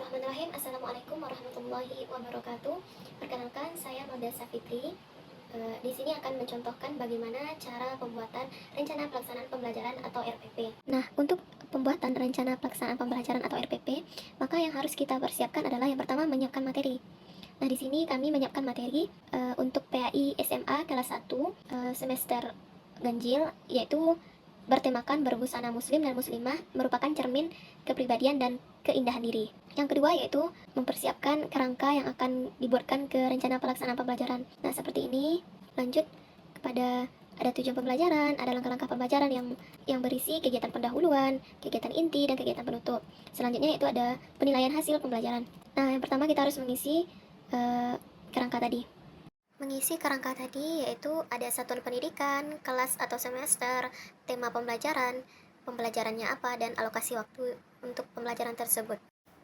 Bismillahirrahmanirrahim. Assalamualaikum warahmatullahi wabarakatuh. Perkenalkan, saya Mauda Safitri. Di sini akan mencontohkan bagaimana cara pembuatan rencana pelaksanaan pembelajaran atau RPP. Nah, untuk pembuatan rencana pelaksanaan pembelajaran atau RPP, maka yang harus kita persiapkan adalah yang pertama menyiapkan materi. Nah, di sini kami menyiapkan materi untuk PAI SMA kelas 1 semester ganjil, yaitu bertemakan berbusana muslim dan muslimah merupakan cermin kepribadian dan keindahan diri. Yang kedua yaitu mempersiapkan kerangka yang akan dibuatkan ke rencana pelaksanaan pembelajaran. Nah, seperti ini. Lanjut kepada ada tujuan pembelajaran, ada langkah-langkah pembelajaran yang berisi kegiatan pendahuluan, kegiatan inti, dan kegiatan penutup. Selanjutnya yaitu ada penilaian hasil pembelajaran. Nah, yang pertama kita harus mengisi kerangka tadi. Mengisi kerangka tadi yaitu ada satuan pendidikan, kelas atau semester, tema pembelajaran, pembelajarannya apa, dan alokasi waktu untuk pembelajaran tersebut.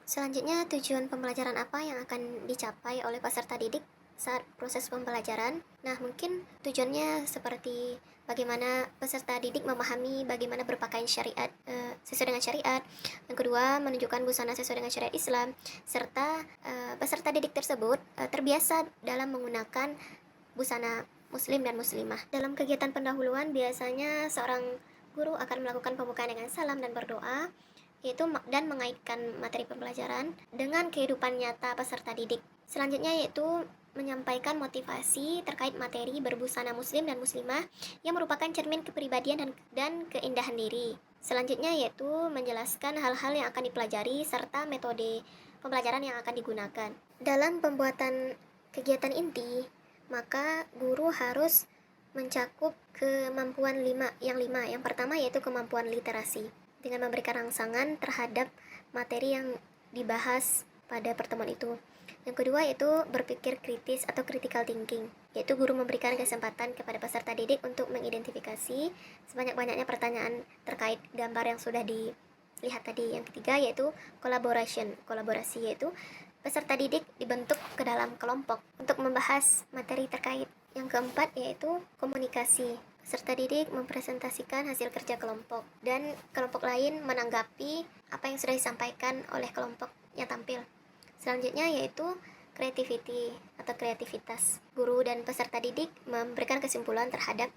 Selanjutnya, tujuan pembelajaran apa yang akan dicapai oleh peserta didik saat proses pembelajaran. Nah, mungkin tujuannya seperti bagaimana peserta didik memahami bagaimana berpakaian syariat sesuai dengan syariat. Yang kedua, menunjukkan busana sesuai dengan syariat Islam, serta peserta didik tersebut terbiasa dalam menggunakan busana muslim dan muslimah. Dalam kegiatan pendahuluan, biasanya seorang guru akan melakukan pembukaan dengan salam dan berdoa, yaitu dan mengaitkan materi pembelajaran dengan kehidupan nyata peserta didik. Selanjutnya yaitu menyampaikan motivasi terkait materi berbusana muslim dan muslimah yang merupakan cermin kepribadian dan keindahan diri. Selanjutnya yaitu menjelaskan hal-hal yang akan dipelajari serta metode pembelajaran yang akan digunakan. Dalam pembuatan kegiatan inti, maka guru harus mencakup kemampuan yang lima. Yang pertama yaitu kemampuan literasi, dengan memberikan rangsangan terhadap materi yang dibahas pada pertemuan itu. Yang kedua yaitu berpikir kritis atau critical thinking, yaitu guru memberikan kesempatan kepada peserta didik untuk mengidentifikasi sebanyak-banyaknya pertanyaan terkait gambar yang sudah dilihat tadi. Yang ketiga yaitu kolaborasi, yaitu peserta didik dibentuk ke dalam kelompok untuk membahas materi terkait. Yang keempat yaitu komunikasi. Peserta didik mempresentasikan hasil kerja kelompok dan kelompok lain menanggapi apa yang sudah disampaikan oleh kelompok yang tampil. Selanjutnya yaitu creativity atau kreativitas. Guru dan peserta didik memberikan kesimpulan terhadap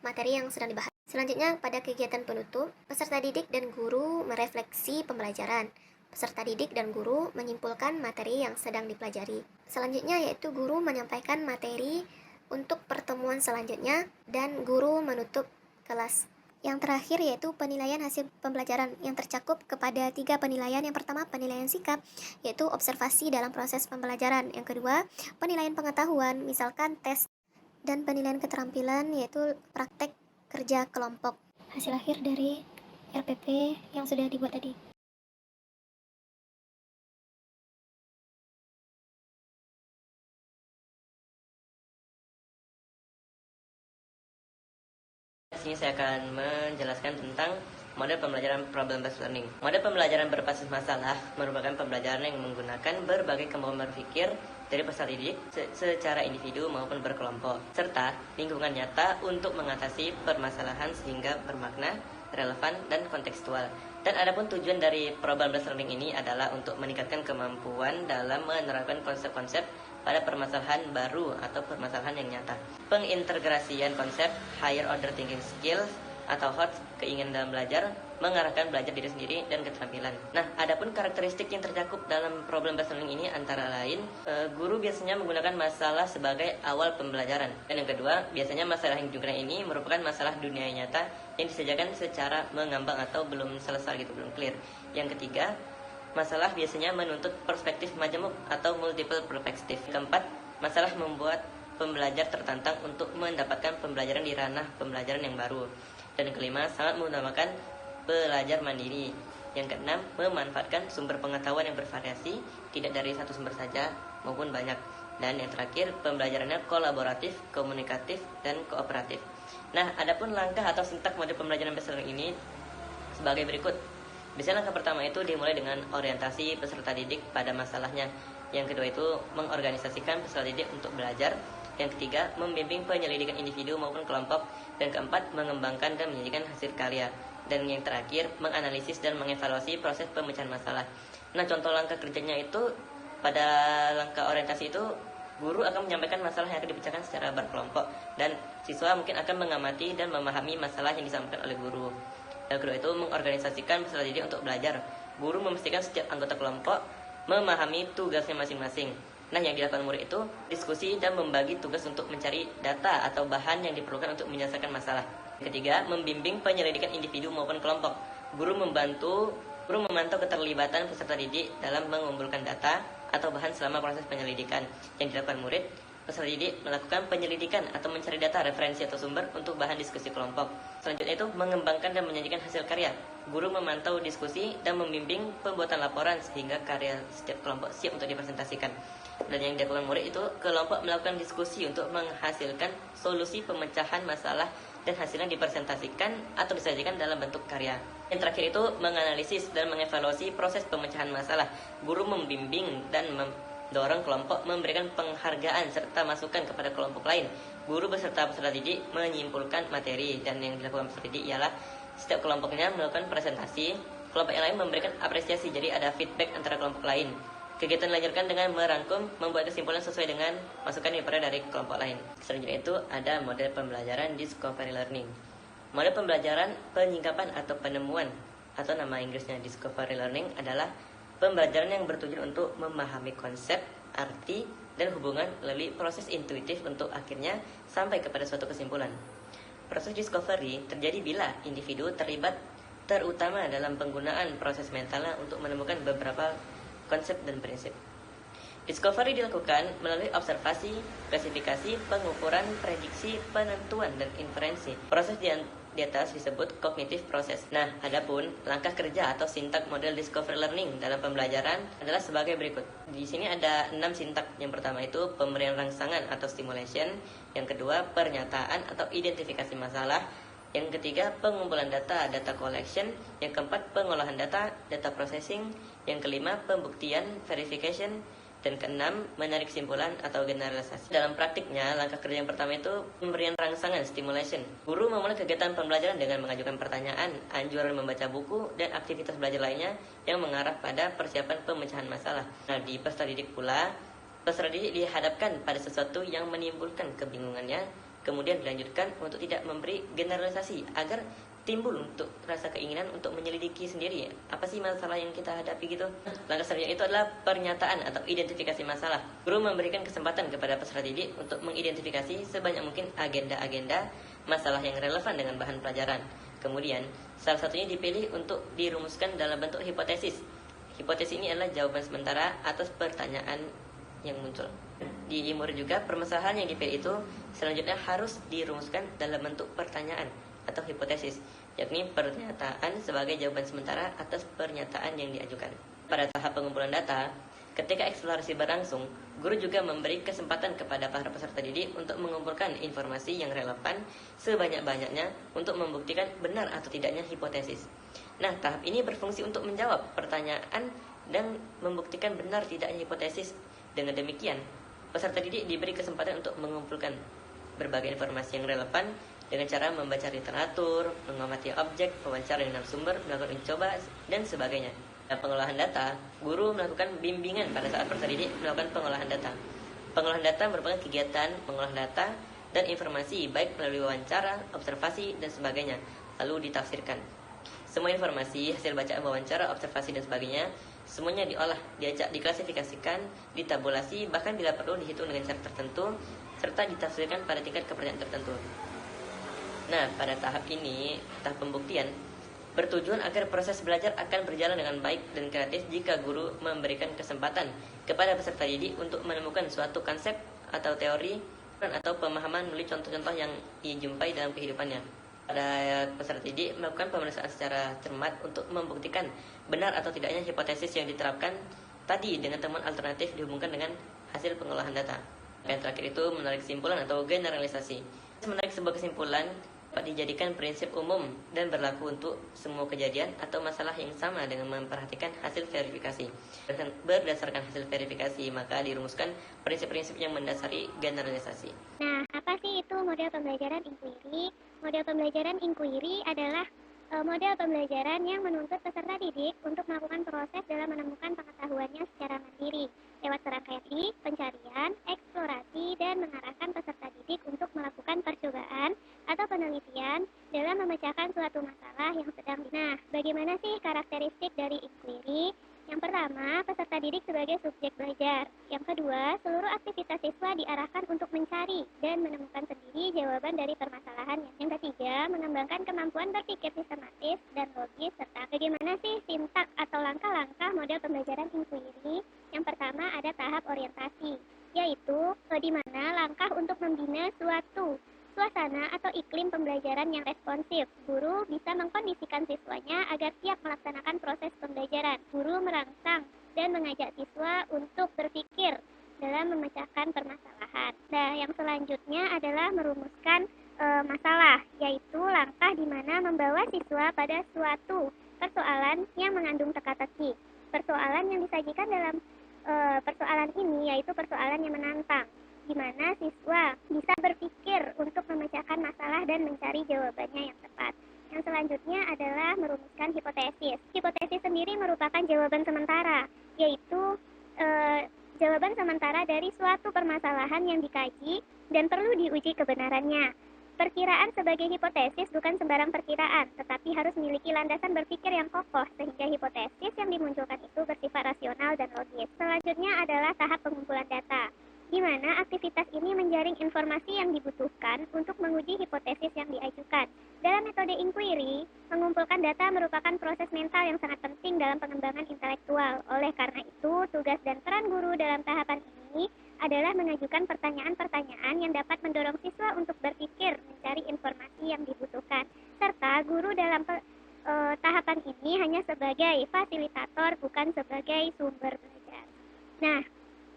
materi yang sedang dibahas. Selanjutnya pada kegiatan penutup, peserta didik dan guru merefleksi pembelajaran. Peserta didik dan guru menyimpulkan materi yang sedang dipelajari. Selanjutnya yaitu guru menyampaikan materi untuk pertemuan selanjutnya dan guru menutup kelas. Yang terakhir yaitu penilaian hasil pembelajaran yang tercakup kepada 3 penilaian. Yang pertama penilaian sikap, yaitu observasi dalam proses pembelajaran. Yang kedua penilaian pengetahuan, misalkan tes, dan penilaian keterampilan yaitu praktek kerja kelompok. Hasil akhir dari RPP yang sudah dibuat tadi. Di sini saya akan menjelaskan tentang model pembelajaran problem-based learning. Model pembelajaran berbasis masalah merupakan pembelajaran yang menggunakan berbagai kemampuan berpikir dari peserta didik secara individu maupun berkelompok, serta lingkungan nyata untuk mengatasi permasalahan sehingga bermakna, relevan, dan kontekstual. Dan adapun tujuan dari problem-based learning ini adalah untuk meningkatkan kemampuan dalam menerapkan konsep-konsep pada permasalahan baru atau permasalahan yang nyata. Pengintegrasian konsep higher order thinking skills atau HOTS, keinginan dalam belajar, mengarahkan belajar diri sendiri dan keterampilan. Nah, adapun karakteristik yang tercakup dalam problem based learning ini antara lain, guru biasanya menggunakan masalah sebagai awal pembelajaran. Dan yang kedua, biasanya masalah yang digunakan ini merupakan masalah dunia nyata yang disajikan secara mengambang atau belum selesai gitu, belum clear. Yang ketiga, masalah biasanya menuntut perspektif majemuk atau multiple perspektif. Keempat, masalah membuat pembelajar tertantang untuk mendapatkan pembelajaran di ranah pembelajaran yang baru. Dan yang kelima, sangat mengutamakan belajar mandiri. Yang keenam, memanfaatkan sumber pengetahuan yang bervariasi, tidak dari satu sumber saja maupun banyak. Dan yang terakhir, pembelajarannya kolaboratif, komunikatif, dan kooperatif. Nah, adapun langkah atau sintak model pembelajaran based learning ini sebagai berikut. Biasanya langkah pertama itu dimulai dengan orientasi peserta didik pada masalahnya. Yang kedua itu mengorganisasikan peserta didik untuk belajar. Yang ketiga, membimbing penyelidikan individu maupun kelompok. Dan keempat, mengembangkan dan menyajikan hasil karya. Dan yang terakhir, menganalisis dan mengevaluasi proses pemecahan masalah. Nah, contoh langkah kerjanya itu pada langkah orientasi itu guru akan menyampaikan masalah yang akan dipecahkan secara berkelompok dan siswa mungkin akan mengamati dan memahami masalah yang disampaikan oleh guru. Yang kedua itu mengorganisasikan peserta didik untuk belajar. Guru memastikan setiap anggota kelompok memahami tugasnya masing-masing. Nah, yang dilakukan murid itu diskusi dan membagi tugas untuk mencari data atau bahan yang diperlukan untuk menyelesaikan masalah. Yang ketiga, membimbing penyelidikan individu maupun kelompok. Guru memantau keterlibatan peserta didik dalam mengumpulkan data atau bahan selama proses penyelidikan. Yang dilakukan murid, peserta didik melakukan penyelidikan atau mencari data, referensi atau sumber untuk bahan diskusi kelompok. Selanjutnya itu mengembangkan dan menyajikan hasil karya. Guru memantau diskusi dan membimbing pembuatan laporan sehingga karya setiap kelompok siap untuk dipresentasikan. Dan yang dilakukan murid itu kelompok melakukan diskusi untuk menghasilkan solusi pemecahan masalah dan hasilnya dipresentasikan atau disajikan dalam bentuk karya. Yang terakhir itu menganalisis dan mengevaluasi proses pemecahan masalah. Guru membimbing dan mendorong kelompok memberikan penghargaan serta masukan kepada kelompok lain. Guru beserta peserta didik menyimpulkan materi dan yang dilakukan peserta didik ialah setiap kelompoknya melakukan presentasi, kelompok yang lain memberikan apresiasi, jadi ada feedback antara kelompok lain. Kegiatan dilanjutkan dengan merangkum, membuat kesimpulan sesuai dengan masukan yang diperoleh dari kelompok lain. Selanjutnya itu ada model pembelajaran discovery learning. Model pembelajaran penyingkapan atau penemuan atau nama Inggrisnya discovery learning adalah pembelajaran yang bertujuan untuk memahami konsep, arti, dan hubungan melalui proses intuitif untuk akhirnya sampai kepada suatu kesimpulan. Proses discovery terjadi bila individu terlibat terutama dalam penggunaan proses mentalnya untuk menemukan beberapa konsep dan prinsip. Discovery dilakukan melalui observasi, klasifikasi, pengukuran, prediksi, penentuan, dan inferensi. Proses di atas disebut cognitive process. Nah, adapun langkah kerja atau sintak model discovery learning dalam pembelajaran adalah sebagai berikut. Di sini ada 6 sintak. Yang pertama itu pemberian rangsangan atau stimulation, yang kedua pernyataan atau identifikasi masalah, yang ketiga pengumpulan data, data collection, yang keempat pengolahan data, data processing, yang kelima pembuktian, verification, dan keenam menarik kesimpulan atau generalisasi. Dalam praktiknya, langkah kerja yang pertama itu pemberian rangsangan, stimulation. Guru memulai kegiatan pembelajaran dengan mengajukan pertanyaan, anjuran membaca buku, dan aktivitas belajar lainnya yang mengarah pada persiapan pemecahan masalah. Nah, di peserta didik pula, peserta didik dihadapkan pada sesuatu yang menimbulkan kebingungannya, kemudian dilanjutkan untuk tidak memberi generalisasi agar timbul untuk rasa keinginan untuk menyelidiki sendiri apa sih masalah yang kita hadapi gitu. Langkah selanjutnya itu adalah pernyataan atau identifikasi masalah. Guru memberikan kesempatan kepada peserta didik untuk mengidentifikasi sebanyak mungkin agenda-agenda masalah yang relevan dengan bahan pelajaran. Kemudian salah satunya dipilih untuk dirumuskan dalam bentuk hipotesis. Hipotesis ini adalah jawaban sementara atas pertanyaan yang muncul. Di murid juga permasalahan yang dipilih itu selanjutnya harus dirumuskan dalam bentuk pertanyaan atau hipotesis, yakni pernyataan sebagai jawaban sementara atas pernyataan yang diajukan. Pada tahap pengumpulan data, ketika eksplorasi berlangsung, guru juga memberi kesempatan kepada para peserta didik untuk mengumpulkan informasi yang relevan sebanyak-banyaknya untuk membuktikan benar atau tidaknya hipotesis. Nah, tahap ini berfungsi untuk menjawab pertanyaan dan membuktikan benar tidaknya hipotesis. Dengan demikian, peserta didik diberi kesempatan untuk mengumpulkan berbagai informasi yang relevan dengan cara membaca literatur, mengamati objek, wawancara dengan sumber, melakukan uji coba, dan sebagainya. Dan pengolahan data, guru melakukan bimbingan pada saat peserta didik melakukan pengolahan data. Pengolahan data merupakan kegiatan mengolah data dan informasi baik melalui wawancara, observasi, dan sebagainya, lalu ditafsirkan. Semua informasi, hasil bacaan wawancara, observasi, dan sebagainya semuanya diolah, diajak diklasifikasikan, ditabulasi, bahkan bila perlu dihitung dengan cara tertentu, serta ditafsirkan pada tingkat kepercayaan tertentu. Nah, pada tahap ini, tahap pembuktian, bertujuan agar proses belajar akan berjalan dengan baik dan kreatif jika guru memberikan kesempatan kepada peserta didik untuk menemukan suatu konsep atau teori atau pemahaman melalui contoh-contoh yang dijumpai dalam kehidupannya. Pada peserta didik melakukan pemeriksaan secara cermat untuk membuktikan benar atau tidaknya hipotesis yang diterapkan tadi dengan temuan alternatif dihubungkan dengan hasil pengolahan data. Yang terakhir itu menarik kesimpulan atau generalisasi. Menarik sebuah kesimpulan dapat dijadikan prinsip umum dan berlaku untuk semua kejadian atau masalah yang sama dengan memperhatikan hasil verifikasi. Berdasarkan hasil verifikasi, maka dirumuskan prinsip-prinsip yang mendasari generalisasi. Nah, apa sih itu model pembelajaran inquiry? Model pembelajaran inquiry adalah model pembelajaran yang menuntut peserta didik untuk melakukan proses dalam menemukan pengetahuannya secara mandiri lewat serangkaian ide, pencarian, eksplorasi, dan mengarahkan peserta didik untuk melakukan percobaan atau penelitian dalam memecahkan suatu masalah yang sedang. Nah, bagaimana sih karakteristik dari inquiry? Yang pertama, peserta didik sebagai subjek belajar. Yang kedua, seluruh aktivitas siswa diarahkan untuk mencari dan menemukan sendiri jawaban dari permasalahannya. Yang ketiga, mengembangkan kemampuan berpikir sistematis dan logis, serta bagaimana sih sintak atau langkah-langkah model pembelajaran inquiry. Yang pertama, ada tahap orientasi, yaitu di mana langkah untuk membina suatu suasana atau iklim pembelajaran yang responsif. Guru bisa mengkondisikan siswanya agar siap melaksanakan proses pembelajaran. Guru merangsang dan mengajak siswa untuk berpikir dalam memecahkan permasalahan. Nah, yang selanjutnya adalah merumuskan masalah, yaitu langkah di mana membawa siswa pada suatu persoalan yang mengandung teka-teki. Persoalan yang disajikan dalam persoalan ini yaitu persoalan yang menantang, di mana siswa bisa berpikir untuk memecahkan masalah dan mencari jawabannya yang tepat. Yang selanjutnya adalah merumuskan hipotesis. Hipotesis sendiri merupakan jawaban sementara, yaitu jawaban sementara dari suatu permasalahan yang dikaji dan perlu diuji kebenarannya. Perkiraan sebagai hipotesis bukan sembarang perkiraan, tetapi harus memiliki landasan berpikir yang kokoh, sehingga hipotesis yang dimunculkan itu bersifat rasional dan logis. Selanjutnya adalah tahap pengumpulan data, di mana aktivitas ini menjaring informasi yang dibutuhkan untuk menguji hipotesis yang diajukan. Dalam metode inquiry, mengumpulkan data merupakan proses mental yang sangat penting dalam pengembangan intelektual. Oleh karena itu, tugas dan peran guru dalam tahapan ini adalah mengajukan pertanyaan-pertanyaan yang dapat mendorong siswa untuk berpikir, mencari informasi yang dibutuhkan. Serta guru dalam tahapan ini hanya sebagai fasilitator, bukan sebagai sumber belajar. Nah,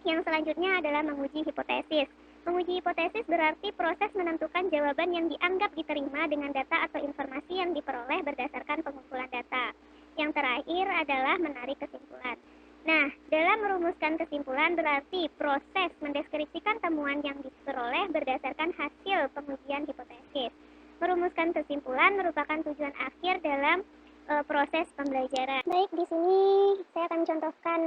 yang selanjutnya adalah menguji hipotesis. Menguji hipotesis berarti proses menentukan jawaban yang dianggap diterima dengan data atau informasi yang diperoleh berdasarkan pengumpulan data. Yang terakhir adalah menarik kesimpulan. Nah, dalam merumuskan kesimpulan berarti proses mendeskripsikan temuan yang diperoleh berdasarkan hasil pengujian hipotesis. Merumuskan kesimpulan merupakan tujuan akhir dalam proses pembelajaran. Baik, di sini saya akan contohkan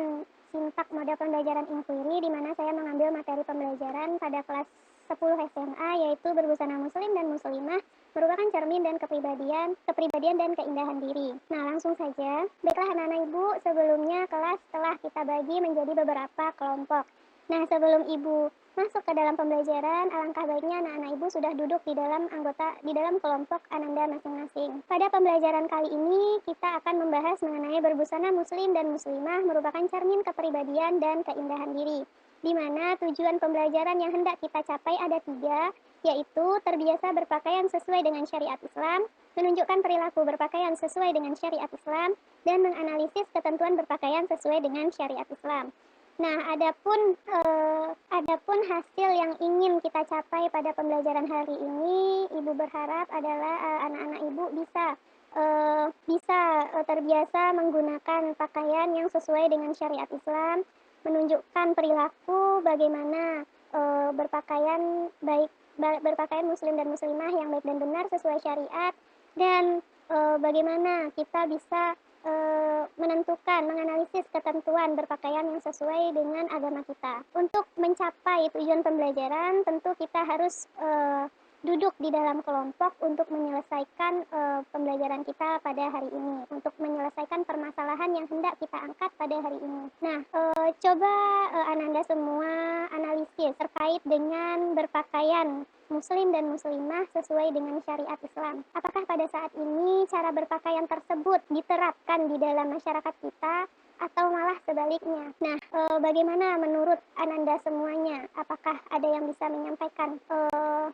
sintak model pembelajaran inquiry, di mana saya mengambil materi pembelajaran pada kelas 10 SMA, yaitu berbusana muslim dan muslimah merupakan cermin dan kepribadian dan keindahan diri. Nah, langsung saja. Baiklah anak-anak ibu, sebelumnya kelas telah kita bagi menjadi beberapa kelompok. Nah, sebelum ibu masuk ke dalam pembelajaran, alangkah baiknya anak-anak ibu sudah duduk di dalam kelompok Ananda masing-masing. Pada pembelajaran kali ini, kita akan membahas mengenai berbusana muslim dan muslimah merupakan cermin kepribadian dan keindahan diri, di mana tujuan pembelajaran yang hendak kita capai ada 3, yaitu terbiasa berpakaian sesuai dengan syariat Islam, menunjukkan perilaku berpakaian sesuai dengan syariat Islam, dan menganalisis ketentuan berpakaian sesuai dengan syariat Islam. Nah, adapun hasil yang ingin kita capai pada pembelajaran hari ini, ibu berharap adalah anak-anak ibu bisa terbiasa menggunakan pakaian yang sesuai dengan syariat Islam, menunjukkan perilaku bagaimana berpakaian muslim dan muslimah yang baik dan benar sesuai syariat, dan bagaimana kita bisa menganalisis ketentuan berpakaian yang sesuai dengan agama kita. Untuk mencapai tujuan pembelajaran, tentu kita harus duduk di dalam kelompok untuk menyelesaikan pembelajaran kita pada hari ini, untuk menyelesaikan permasalahan yang hendak kita angkat pada hari ini. Nah, coba Ananda semua analisis terkait dengan berpakaian muslim dan muslimah sesuai dengan syariat Islam. Apakah pada saat ini cara berpakaian tersebut diterapkan di dalam masyarakat kita atau malah sebaliknya? Nah, bagaimana menurut Ananda semuanya? Apakah ada yang bisa menyampaikan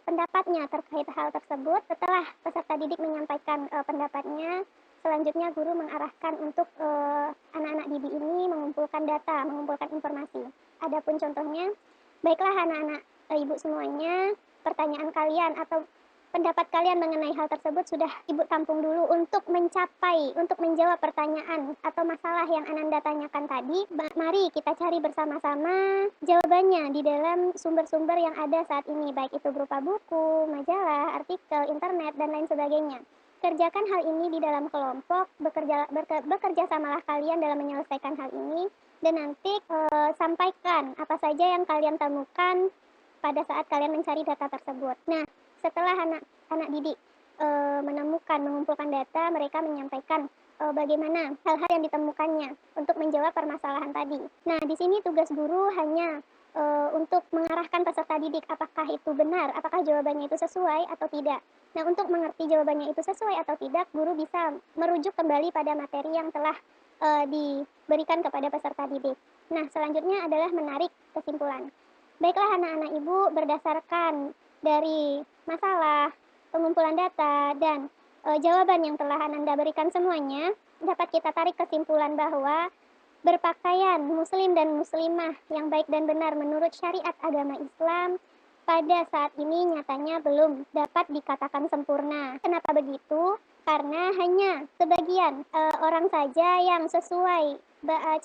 pendapatnya terkait hal tersebut? Setelah peserta didik menyampaikan pendapatnya, selanjutnya guru mengarahkan untuk anak-anak didik ini mengumpulkan data, mengumpulkan informasi. Adapun contohnya, baiklah anak-anak ibu semuanya, pertanyaan kalian atau pendapat kalian mengenai hal tersebut sudah ibu tampung dulu untuk menjawab pertanyaan atau masalah yang Ananda tanyakan tadi. Mari kita cari bersama-sama jawabannya di dalam sumber-sumber yang ada saat ini, baik itu berupa buku, majalah, artikel, internet, dan lain sebagainya. Kerjakan hal ini di dalam kelompok, bekerja samalah kalian dalam menyelesaikan hal ini, dan nanti sampaikan apa saja yang kalian temukan pada saat kalian mencari data tersebut. Nah, setelah anak didik mengumpulkan data, mereka menyampaikan bagaimana hal-hal yang ditemukannya untuk menjawab permasalahan tadi. Nah, di sini tugas guru hanya untuk mengarahkan peserta didik apakah itu benar, apakah jawabannya itu sesuai atau tidak. Nah, untuk mengerti jawabannya itu sesuai atau tidak, guru bisa merujuk kembali pada materi yang telah diberikan kepada peserta didik. Nah, selanjutnya adalah menarik kesimpulan. Baiklah anak-anak ibu, berdasarkan dari masalah, pengumpulan data, dan jawaban yang telah Ananda berikan semuanya, dapat kita tarik kesimpulan bahwa berpakaian muslim dan muslimah yang baik dan benar menurut syariat agama Islam pada saat ini nyatanya belum dapat dikatakan sempurna. Kenapa begitu? Karena hanya sebagian orang saja yang sesuai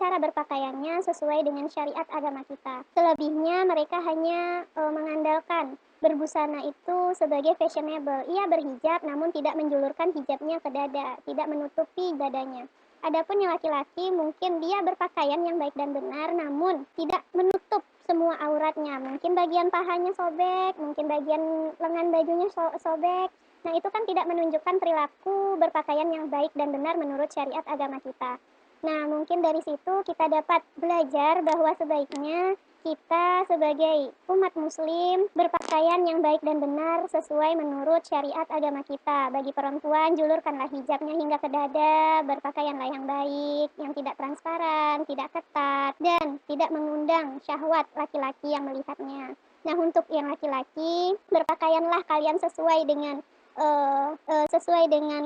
cara berpakaiannya sesuai dengan syariat agama kita. Selebihnya mereka hanya mengandalkan berbusana itu sebagai fashionable. Ia berhijab namun tidak menjulurkan hijabnya ke dada, tidak menutupi dadanya. Adapun yang laki-laki mungkin dia berpakaian yang baik dan benar namun tidak menutup semua auratnya. Mungkin bagian pahanya sobek, mungkin bagian lengan bajunya sobek. Nah, itu kan tidak menunjukkan perilaku berpakaian yang baik dan benar menurut syariat agama kita. Nah, mungkin dari situ kita dapat belajar bahwa sebaiknya kita sebagai umat muslim berpakaian yang baik dan benar sesuai menurut syariat agama kita. Bagi perempuan, julurkanlah hijabnya hingga ke dada, berpakaianlah yang baik, yang tidak transparan, tidak ketat, dan tidak mengundang syahwat laki-laki yang melihatnya. Nah, untuk yang laki-laki, berpakaianlah kalian sesuai dengan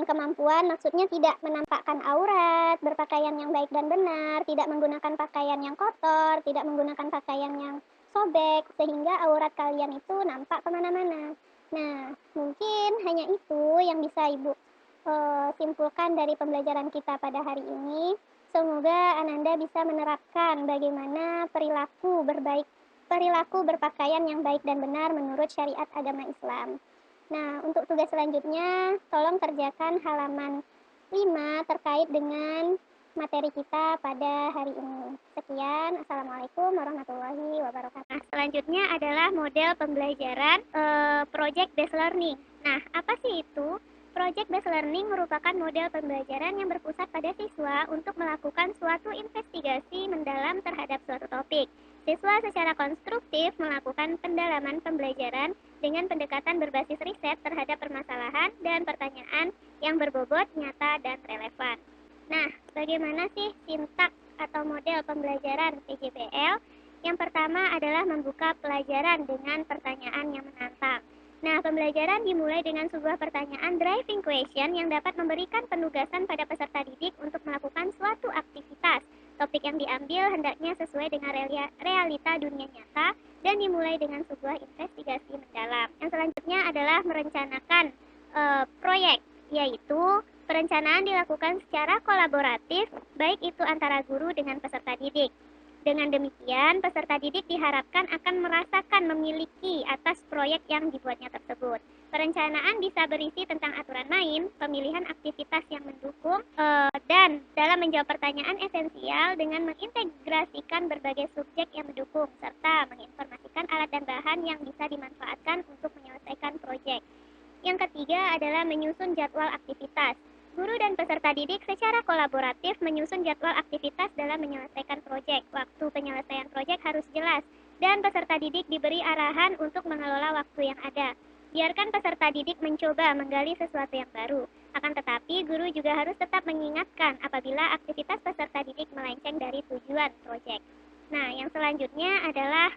kemampuan, maksudnya tidak menampakkan aurat, berpakaian yang baik dan benar, tidak menggunakan pakaian yang kotor, tidak menggunakan pakaian yang sobek, sehingga aurat kalian itu nampak kemana-mana. Nah, mungkin hanya itu yang bisa Ibu simpulkan dari pembelajaran kita pada hari ini. Semoga Ananda bisa menerapkan bagaimana perilaku berpakaian yang baik dan benar menurut syariat agama Islam. Nah, untuk tugas selanjutnya, tolong kerjakan halaman 5 terkait dengan materi kita pada hari ini. Sekian, Assalamualaikum warahmatullahi wabarakatuh. Nah, selanjutnya adalah model pembelajaran Project Based Learning. Nah, apa sih itu? Project Based Learning merupakan model pembelajaran yang berpusat pada siswa untuk melakukan suatu investigasi mendalam terhadap suatu topik. Siswa secara konstruktif melakukan pendalaman pembelajaran dengan pendekatan berbasis riset terhadap permasalahan dan pertanyaan yang berbobot, nyata, dan relevan. Nah, bagaimana sih sintaks atau model pembelajaran PJBL? Yang pertama adalah membuka pelajaran dengan pertanyaan yang menantang. Nah, pembelajaran dimulai dengan sebuah pertanyaan driving question yang dapat memberikan penugasan pada peserta didik untuk melakukan suatu aktivitas. Topik yang diambil hendaknya sesuai dengan realita dunia nyata dan dimulai dengan sebuah investigasi mendalam. Yang selanjutnya adalah merencanakan proyek, yaitu perencanaan dilakukan secara kolaboratif, baik itu antara guru dengan peserta didik. Dengan demikian, peserta didik diharapkan akan merasakan memiliki atas proyek yang dibuatnya tersebut. Perencanaan bisa berisi tentang aturan main, pemilihan aktivitas yang mendukung, dan dalam menjawab pertanyaan esensial dengan mengintegrasikan berbagai subjek yang mendukung, serta menginformasikan alat dan bahan yang bisa dimanfaatkan untuk menyelesaikan proyek. Yang ketiga adalah menyusun jadwal aktivitas. Guru dan peserta didik secara kolaboratif menyusun jadwal aktivitas dalam menyelesaikan proyek. Waktu penyelesaian proyek harus jelas, dan peserta didik diberi arahan untuk mengelola waktu yang ada. Biarkan peserta didik mencoba menggali sesuatu yang baru. Akan tetapi, guru juga harus tetap mengingatkan apabila aktivitas peserta didik melenceng dari tujuan proyek. Nah, yang selanjutnya adalah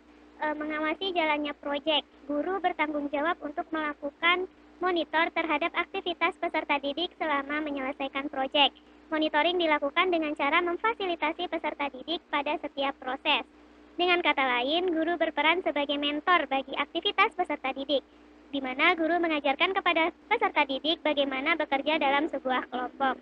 mengawasi jalannya proyek. Guru bertanggung jawab untuk melakukan monitor terhadap aktivitas peserta didik selama menyelesaikan proyek. Monitoring dilakukan dengan cara memfasilitasi peserta didik pada setiap proses. Dengan kata lain, guru berperan sebagai mentor bagi aktivitas peserta didik, di mana guru mengajarkan kepada peserta didik bagaimana bekerja dalam sebuah kelompok.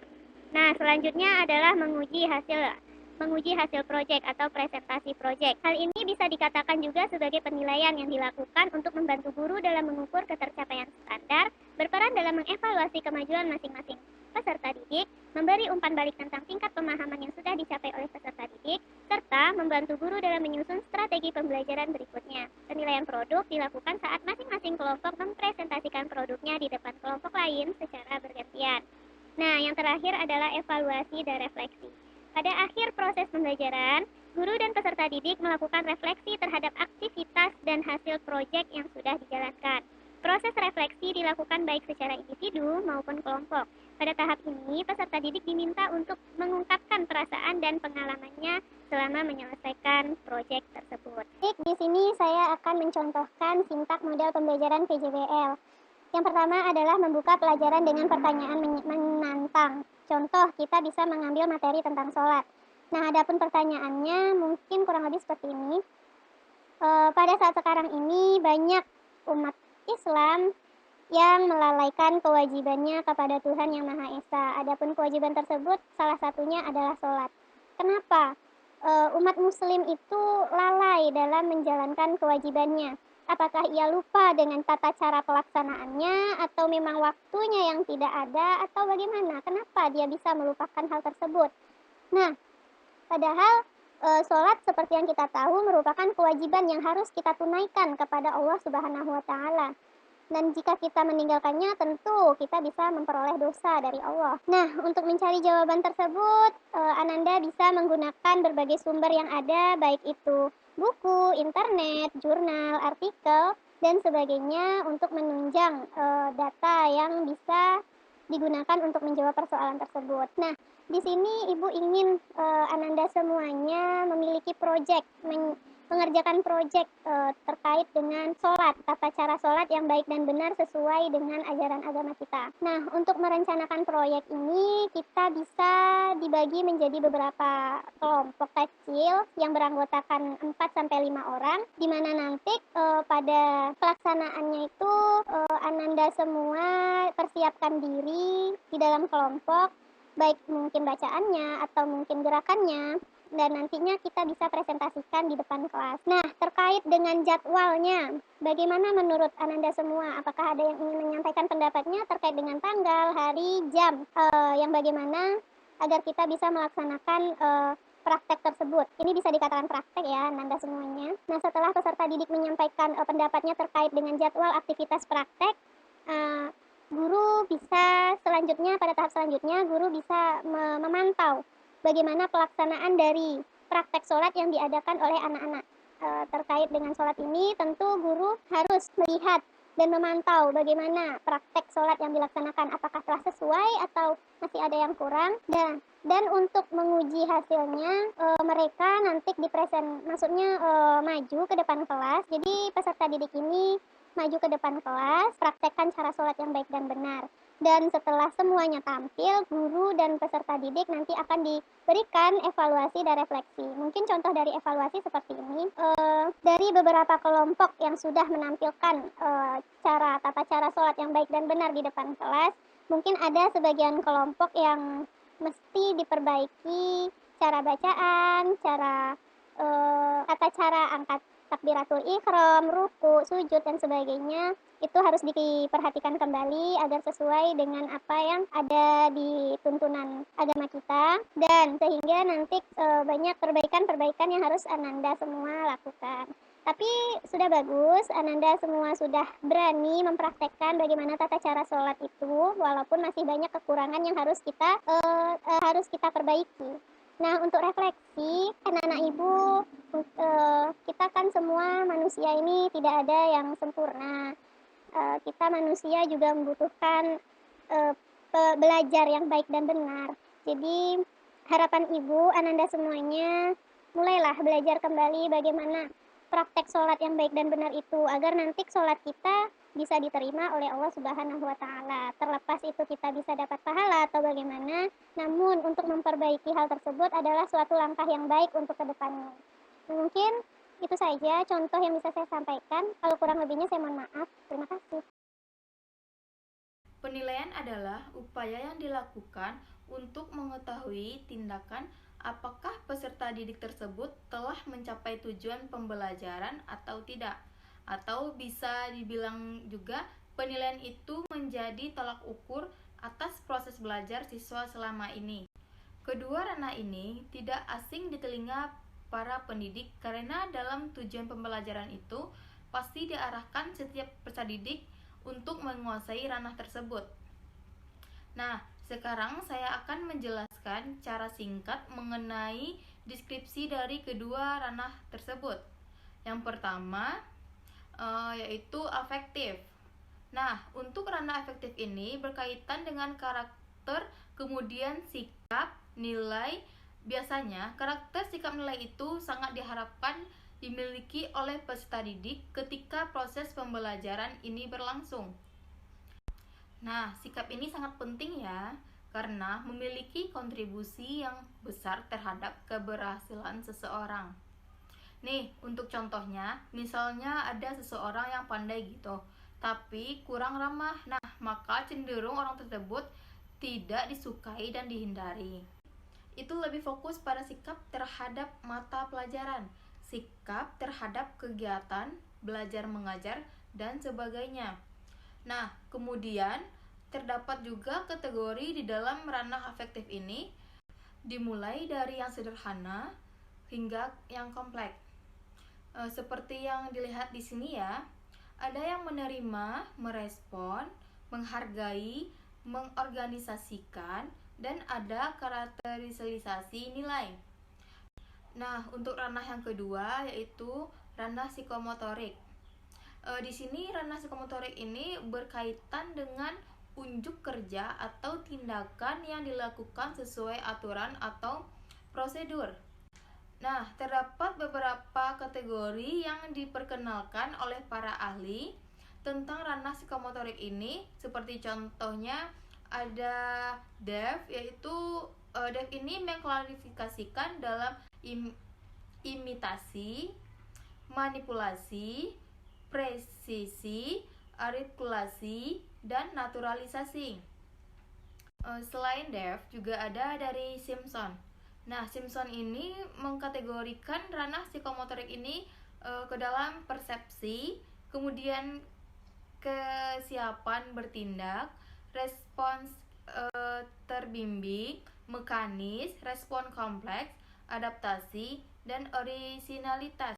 Nah, selanjutnya adalah menguji hasil proyek atau presentasi proyek. Hal ini bisa dikatakan juga sebagai penilaian yang dilakukan untuk membantu guru dalam mengukur ketercapaian standar, berperan dalam mengevaluasi kemajuan masing-masing peserta didik, memberi umpan balik tentang tingkat pemahaman yang sudah dicapai oleh peserta didik, serta membantu guru dalam menyusun strategi pembelajaran berikutnya. Penilaian produk dilakukan saat masing-masing kelompok mempresentasikan produknya di depan kelompok lain secara bergantian. Nah, yang terakhir adalah evaluasi dan refleksi. Pada akhir proses pembelajaran, guru dan peserta didik melakukan refleksi terhadap aktivitas dan hasil proyek yang sudah dijalankan. Proses refleksi dilakukan baik secara individu maupun kelompok. Pada tahap ini, peserta didik diminta untuk mengungkapkan perasaan dan pengalamannya selama menyelesaikan proyek tersebut. Di sini saya akan mencontohkan sintak model pembelajaran PJBL. Yang pertama adalah membuka pelajaran dengan pertanyaan menantang. Contoh, kita bisa mengambil materi tentang sholat. Nah, adapun pertanyaannya mungkin kurang lebih seperti ini. Pada saat sekarang ini banyak umat Islam yang melalaikan kewajibannya kepada Tuhan Yang Maha Esa. Adapun kewajiban tersebut salah satunya adalah sholat. Kenapa? Umat Muslim itu lalai dalam menjalankan kewajibannya. Apakah ia lupa dengan tata cara pelaksanaannya, atau memang waktunya yang tidak ada, atau bagaimana? Kenapa dia bisa melupakan hal tersebut? Nah, padahal sholat seperti yang kita tahu merupakan kewajiban yang harus kita tunaikan kepada Allah Subhanahu wa Ta'ala. Dan jika kita meninggalkannya, tentu kita bisa memperoleh dosa dari Allah. Nah, untuk mencari jawaban tersebut, Ananda bisa menggunakan berbagai sumber yang ada, baik itu buku, internet, jurnal, artikel, dan sebagainya untuk menunjang data yang bisa digunakan untuk menjawab persoalan tersebut. Nah, di sini Ibu ingin Ananda semuanya memiliki proyek, mengerjakan proyek terkait dengan sholat, tata cara sholat yang baik dan benar sesuai dengan ajaran agama kita. Nah, untuk merencanakan proyek ini, kita bisa dibagi menjadi beberapa kelompok kecil yang beranggotakan 4-5 orang, di mana nanti pada pelaksanaannya itu Ananda semua persiapkan diri di dalam kelompok, baik mungkin bacaannya atau mungkin gerakannya, dan nantinya kita bisa presentasikan di depan kelas. Nah, terkait dengan jadwalnya, bagaimana menurut Ananda semua? Apakah ada yang ingin menyampaikan pendapatnya terkait dengan tanggal, hari, jam, yang bagaimana agar kita bisa melaksanakan praktek tersebut? Ini bisa dikatakan praktek ya, Ananda semuanya. Nah, setelah peserta didik menyampaikan pendapatnya terkait dengan jadwal aktivitas praktek, guru bisa selanjutnya, pada tahap selanjutnya, guru bisa memantau bagaimana pelaksanaan dari praktek sholat yang diadakan oleh anak-anak. Terkait dengan sholat ini, tentu guru harus melihat dan memantau bagaimana praktek sholat yang dilaksanakan, apakah telah sesuai atau masih ada yang kurang. Dan untuk menguji hasilnya, mereka nanti maksudnya maju ke depan kelas. Jadi peserta didik ini maju ke depan kelas, praktekkan cara sholat yang baik dan benar. Dan setelah semuanya tampil, guru dan peserta didik nanti akan diberikan evaluasi dan refleksi. Mungkin contoh dari evaluasi seperti ini, dari beberapa kelompok yang sudah menampilkan tata cara sholat yang baik dan benar di depan kelas, mungkin ada sebagian kelompok yang mesti diperbaiki cara bacaan, tata cara angkat takbiratul ihram, ruku, sujud, dan sebagainya. Itu harus diperhatikan kembali agar sesuai dengan apa yang ada di tuntunan agama kita, dan sehingga nanti banyak perbaikan-perbaikan yang harus Ananda semua lakukan. Tapi sudah bagus, Ananda semua sudah berani mempraktekkan bagaimana tata cara sholat itu, walaupun masih banyak kekurangan yang harus kita perbaiki. Nah, untuk refleksi, anak-anak ibu, kita kan semua manusia ini tidak ada yang sempurna. Kita manusia juga membutuhkan belajar yang baik dan benar. Jadi, harapan ibu, Ananda semuanya, mulailah belajar kembali bagaimana praktek sholat yang baik dan benar itu, agar nanti sholat kita bisa diterima oleh Allah Subhanahu wa Ta'ala. Terlepas itu kita bisa dapat pahala atau bagaimana, namun untuk memperbaiki hal tersebut adalah suatu langkah yang baik untuk kedepannya. Mungkin itu saja contoh yang bisa saya sampaikan. Kalau kurang lebihnya saya mohon maaf. Terima kasih. Penilaian adalah upaya yang dilakukan untuk mengetahui tindakan apakah peserta didik tersebut telah mencapai tujuan pembelajaran atau tidak. Atau bisa dibilang juga penilaian itu menjadi tolak ukur atas proses belajar siswa selama ini. Kedua ranah ini tidak asing di telinga para pendidik karena dalam tujuan pembelajaran itu pasti diarahkan setiap peserta didik untuk menguasai ranah tersebut. Nah, sekarang saya akan menjelaskan cara singkat mengenai deskripsi dari kedua ranah tersebut. Yang pertama yaitu afektif. Nah, untuk ranah afektif ini berkaitan dengan karakter, kemudian sikap, nilai. Biasanya, karakter, sikap, nilai itu sangat diharapkan dimiliki oleh peserta didik ketika proses pembelajaran ini berlangsung. Nah, sikap ini sangat penting ya, karena memiliki kontribusi yang besar terhadap keberhasilan seseorang. Nih, untuk contohnya, misalnya ada seseorang yang pandai gitu, tapi kurang ramah. Nah, maka cenderung orang tersebut tidak disukai dan dihindari. Itu lebih fokus pada sikap terhadap mata pelajaran, sikap terhadap kegiatan, belajar mengajar, dan sebagainya. Nah, kemudian terdapat juga kategori di dalam ranah afektif ini, dimulai dari yang sederhana hingga yang kompleks. Seperti yang dilihat di sini ya, ada yang menerima, merespon, menghargai, mengorganisasikan, dan ada karakterisasi nilai. Nah, untuk ranah yang kedua yaitu ranah psikomotorik. Di sini ranah psikomotorik ini berkaitan dengan unjuk kerja atau tindakan yang dilakukan sesuai aturan atau prosedur. Nah, terdapat beberapa kategori yang diperkenalkan oleh para ahli tentang ranah psikomotorik ini, seperti contohnya ada DEF, yaitu DEF ini mengklarifikasikan dalam imitasi, manipulasi, presisi, artikulasi, dan naturalisasi. Selain DEF, juga ada dari Simpson. Nah, Simpson ini mengkategorikan ranah psikomotorik ini ke dalam persepsi, kemudian kesiapan bertindak, respons terbimbing, mekanis, respon kompleks, adaptasi, dan orisinalitas.